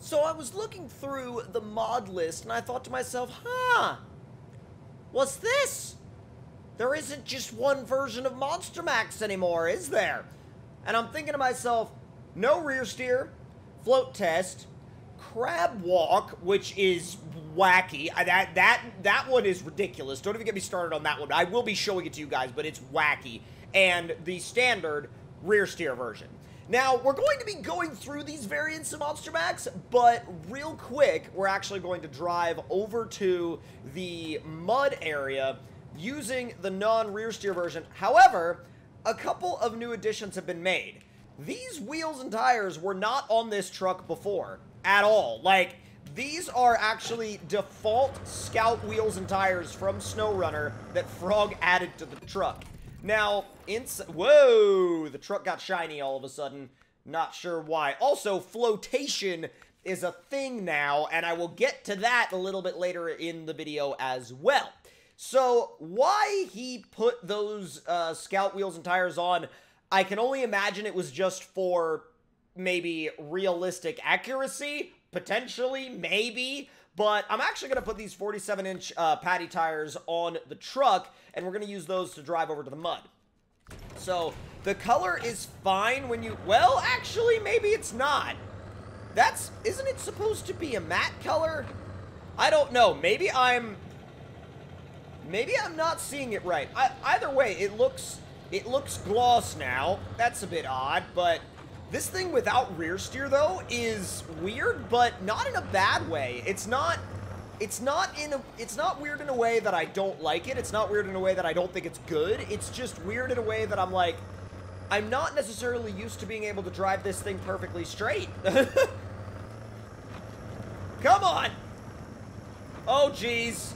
So I was looking through the mod list and I thought to myself, huh, what's this? There isn't just one version of MonsterMax anymore, is there? And I'm thinking to myself, no rear steer, float test, crab walk, which is wacky. That one is ridiculous. Don't even get me started on that one. I will be showing it to you guys, but it's wacky. And the standard rear steer version. Now, we're going to be going through these variants of MonsterMax, but real quick, we're actually going to drive over to the mud area using the non-rear steer version. However, a couple of new additions have been made. These wheels and tires were not on this truck before, at all. Like, these are actually default Scout wheels and tires from SnowRunner that Frog added to the truck. Now, whoa, the truck got shiny all of a sudden. Not sure why. Also, flotation is a thing now, and I will get to that a little bit later in the video as well. So, why he put those Scout wheels and tires on, I can only imagine it was just for maybe realistic accuracy, potentially, maybe. But I'm actually going to put these 47-inch patty tires on the truck, and we're going to use those to drive over to the mud. So, the color is fine when you... Well, actually, maybe it's not. Isn't it supposed to be a matte color? I don't know. Maybe I'm not seeing it right. Either way, it looks gloss now. That's a bit odd, but... This thing without rear steer, though, is weird, but not in a bad way. It's not weird in a way that I don't like it. It's not weird in a way that I don't think it's good. It's just weird in a way that I'm like, I'm not necessarily used to being able to drive this thing perfectly straight. Come on! Oh, jeez.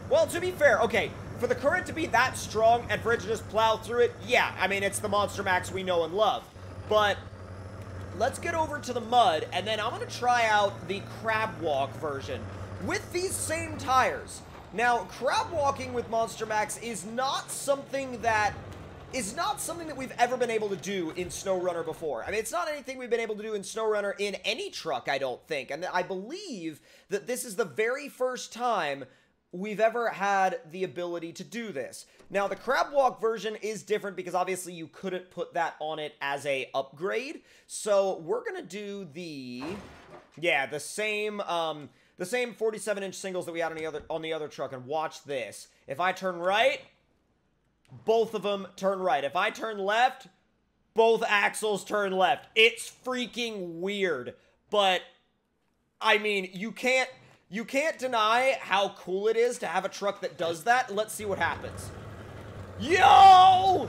Well, to be fair, okay, for the current to be that strong and for it to just plow through it, yeah, I mean, it's the MonsterMax we know and love. But let's get over to the mud, and then I'm going to try out the crab walk version with these same tires. Now, crab walking with MonsterMax is not something that we've ever been able to do in SnowRunner before. I mean, it's not anything we've been able to do in SnowRunner in any truck, I don't think. And I believe that this is the very first time we've ever had the ability to do this. Now, the crab walk version is different because obviously you couldn't put that on it as a upgrade. So we're gonna do the same 47-inch singles that we had on the other truck. And watch this. If I turn right, both of them turn right. If I turn left, both axles turn left. It's freaking weird, but I mean, you can't deny how cool it is to have a truck that does that. Let's see what happens. Yo!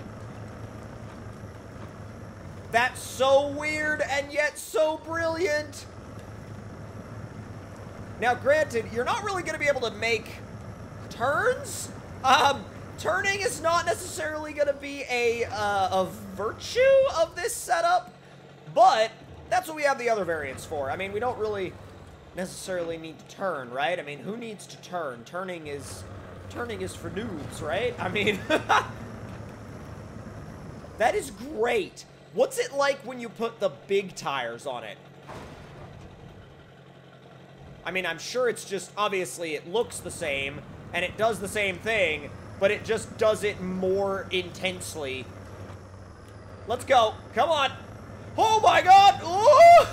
That's so weird and yet so brilliant. Now, granted, you're not really going to be able to make turns. Turning is not necessarily going to be a virtue of this setup, but that's what we have the other variants for. I mean, we don't really necessarily need to turn, right? I mean, who needs to turn? Turning is for noobs, right? I mean, that is great. What's it like when you put the big tires on it? I mean, I'm sure it's just, obviously, it looks the same, and it does the same thing, but it just does it more intensely. Let's go. Come on. Oh, my God. Ooh!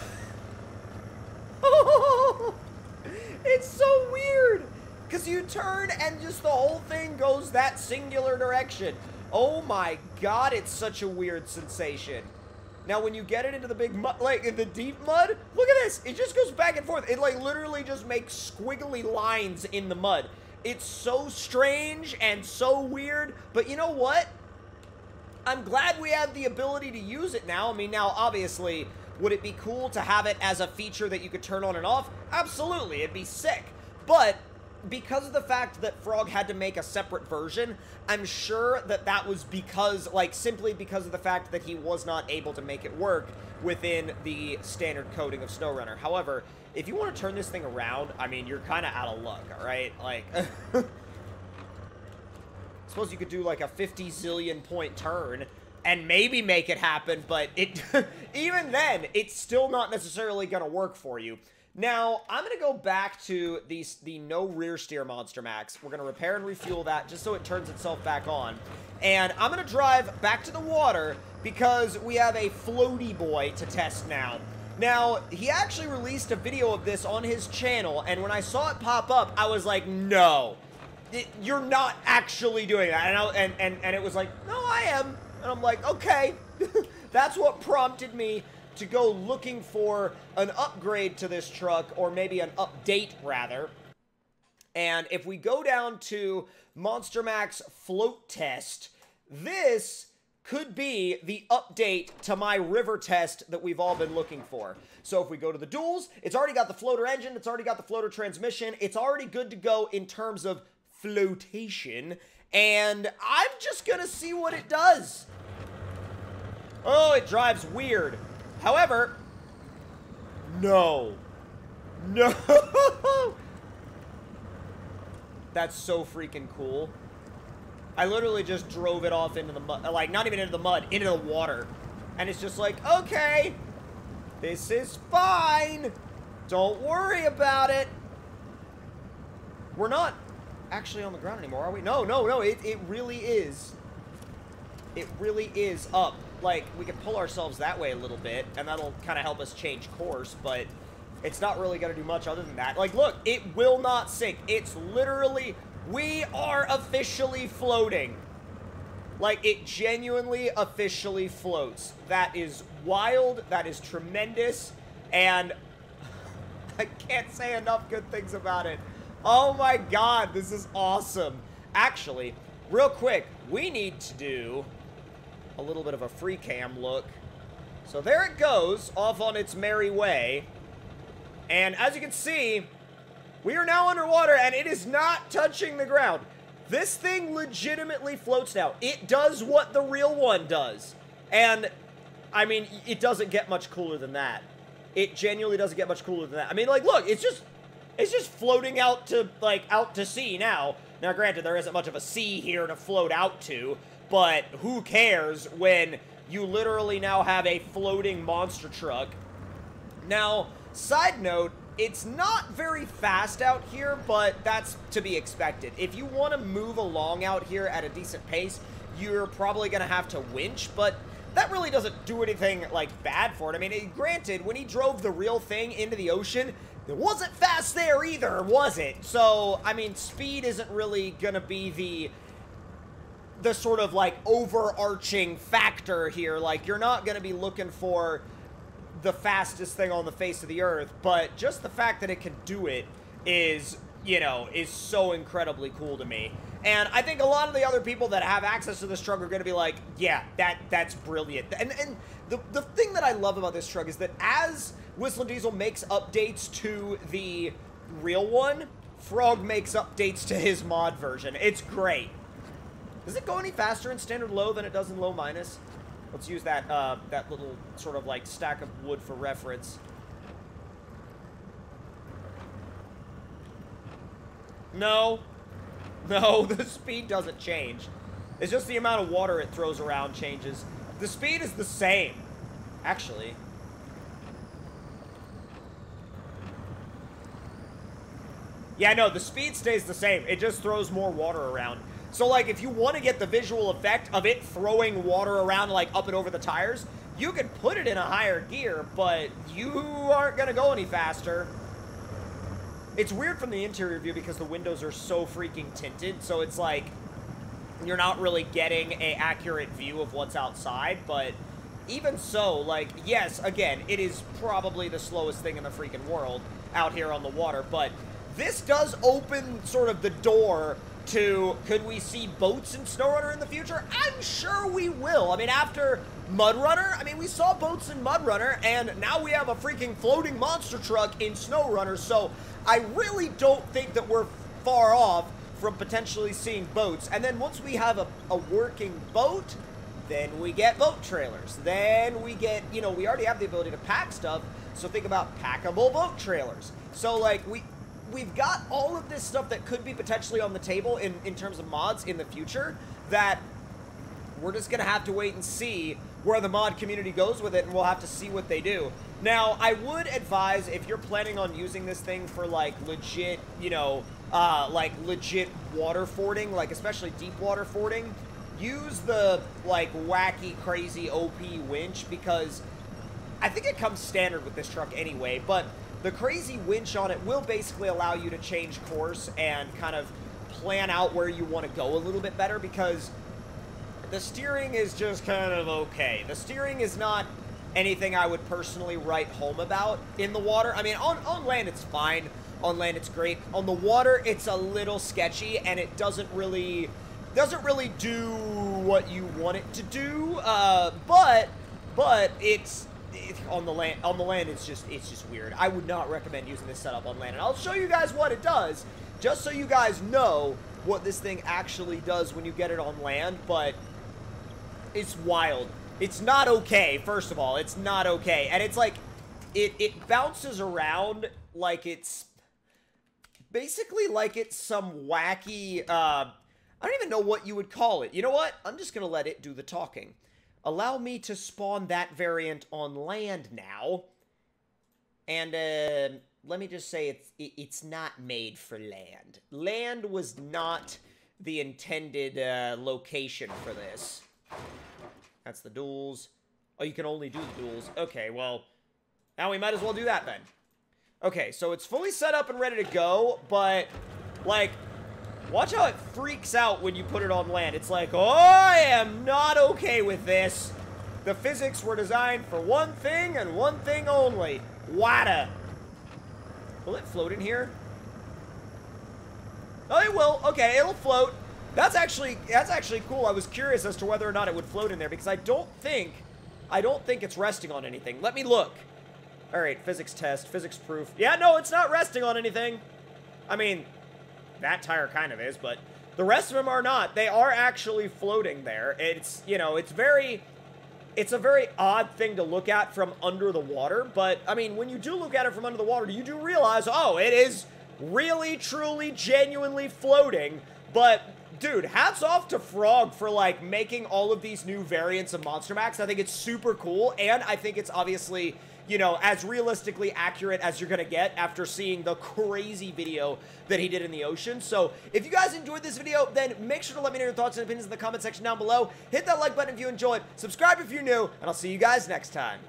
It's so weird, because you turn and just the whole thing goes that singular direction. Oh my God, it's such a weird sensation. Now, when you get it into the big mud, like in the deep mud, look at this. It just goes back and forth. It like literally just makes squiggly lines in the mud. It's so strange and so weird, but you know what? I'm glad we have the ability to use it now. I mean, now, obviously, would it be cool to have it as a feature that you could turn on and off? Absolutely, it'd be sick. But because of the fact that Frog had to make a separate version, I'm sure that that was because, like, simply because of the fact that he was not able to make it work within the standard coding of SnowRunner. However, if you want to turn this thing around, I mean, you're kind of out of luck, all right? Like, suppose you could do, like, a 50 zillion point turn. and maybe make it happen, but it even then, it's still not necessarily going to work for you. Now, I'm going to go back to the no rear steer MonsterMax. We're going to repair and refuel that just so it turns itself back on. And I'm going to drive back to the water because we have a floaty boy to test now. Now, he actually released a video of this on his channel, and when I saw it pop up, I was like, no, you're not actually doing that. And it was like, no, I am. And I'm like, okay. That's what prompted me to go looking for an upgrade to this truck, or maybe an update, rather. And if we go down to MonsterMax Float Test, this could be the update to my river test that we've all been looking for. So if we go to the duals, it's already got the floater engine, it's already got the floater transmission, it's already good to go in terms of flotation, and I'm just gonna see what it does. Oh, it drives weird. However, no. That's so freaking cool. I literally just drove it off into the mud, like, not even into the mud, into the water. And it's just like, okay, this is fine. Don't worry about it. We're not actually on the ground anymore, are we? No, it really is. It really is up. Like, we can pull ourselves that way a little bit, and that'll kind of help us change course, but it's not really going to do much other than that. Like, look, it will not sink. It's literally, we are officially floating. Like, it genuinely officially floats. That is wild. That is tremendous. And I can't say enough good things about it. Oh my god, this is awesome. Actually, real quick, we need to do a little bit of a free cam look. So there it goes, off on its merry way. And as you can see, we are now underwater and it is not touching the ground. This thing legitimately floats now. It does what the real one does. And, I mean, it doesn't get much cooler than that. It genuinely doesn't get much cooler than that. I mean, like, look, it's just floating out to, like, out to sea now. Now, granted, there isn't much of a sea here to float out to, but who cares when you literally now have a floating monster truck. Now, side note, it's not very fast out here, but that's to be expected. If you want to move along out here at a decent pace, you're probably going to have to winch, but that really doesn't do anything, like, bad for it. I mean, granted, when he drove the real thing into the ocean, it wasn't fast there either, was it? So, I mean, speed isn't really going to be the sort of, like, overarching factor here. Like, you're not going to be looking for the fastest thing on the face of the earth, but just the fact that it can do it is, you know, is so incredibly cool to me. And I think a lot of the other people that have access to this truck are going to be like, yeah, that's brilliant. And the thing that I love about this truck is that as Whistle Diesel makes updates to the real one, Frog makes updates to his mod version. It's great. Does it go any faster in standard low than it does in low minus? Let's use that that little sort of like stack of wood for reference. No, the speed doesn't change. It's just the amount of water it throws around changes. The speed is the same, actually. Yeah, no, the speed stays the same. It just throws more water around. So, like, if you want to get the visual effect of it throwing water around, like, up and over the tires, you can put it in a higher gear, but you aren't going to go any faster. It's weird from the interior view because the windows are so freaking tinted, so it's like you're not really getting an accurate view of what's outside, but even so, like, yes, again, it is probably the slowest thing in the freaking world out here on the water, but this does open sort of the door to, could we see boats in SnowRunner in the future? I'm sure we will. I mean, after MudRunner, I mean, we saw boats in MudRunner, and now we have a freaking floating monster truck in SnowRunner, so I really don't think that we're far off from potentially seeing boats. And then once we have a working boat, then we get boat trailers. Then we get, you know, we already have the ability to pack stuff, so think about packable boat trailers. So, like, we've got all of this stuff that could be potentially on the table in terms of mods in the future that we're just gonna have to wait and see where the mod community goes with it, and we'll have to see what they do. Now, I would advise, if you're planning on using this thing for, like, legit, you know, like, legit water fording, like, especially deep water fording, use the, like, wacky, crazy OP winch, because I think it comes standard with this truck anyway, but the crazy winch on it will basically allow you to change course and kind of plan out where you want to go a little bit better, because the steering is just kind of okay. The steering is not anything I would personally write home about in the water. I mean, on land, it's fine. On land, it's great. On the water, it's a little sketchy, and it doesn't really do what you want it to do. But it's on the land, it's just weird. I would not recommend using this setup on land, and I'll show you guys what it does, just so you guys know what this thing actually does when you get it on land. But it's wild. It's not okay, first of all. It's not okay. And it's like, it bounces around like it's, basically like it's some wacky, I don't even know what you would call it. You know what? I'm just going to let it do the talking. Allow me to spawn that variant on land now. And, let me just say it's not made for land. Land was not the intended, location for this. That's the duels. Oh, you can only do the duels. Okay, well, now we might as well do that then. Okay, so it's fully set up and ready to go, but, like, watch how it freaks out when you put it on land. It's like, oh, I am not okay with this. The physics were designed for one thing and one thing only. Wada. Will it float in here? Oh, it will. Okay, it'll float. That's actually cool. I was curious as to whether or not it would float in there, because I don't think it's resting on anything. Let me look. All right, physics test, physics proof. Yeah, no, it's not resting on anything. I mean, that tire kind of is, but the rest of them are not. They are actually floating there. It's, you know, it's a very odd thing to look at from under the water, but I mean, when you do look at it from under the water, you do realize, oh, it is really, truly, genuinely floating. But dude, hats off to Frog for, like, making all of these new variants of MonsterMax. I think it's super cool, and I think it's obviously, you know, as realistically accurate as you're gonna get after seeing the crazy video that he did in the ocean. So, if you guys enjoyed this video, then make sure to let me know your thoughts and opinions in the comment section down below. Hit that like button if you enjoyed, subscribe if you're new, and I'll see you guys next time.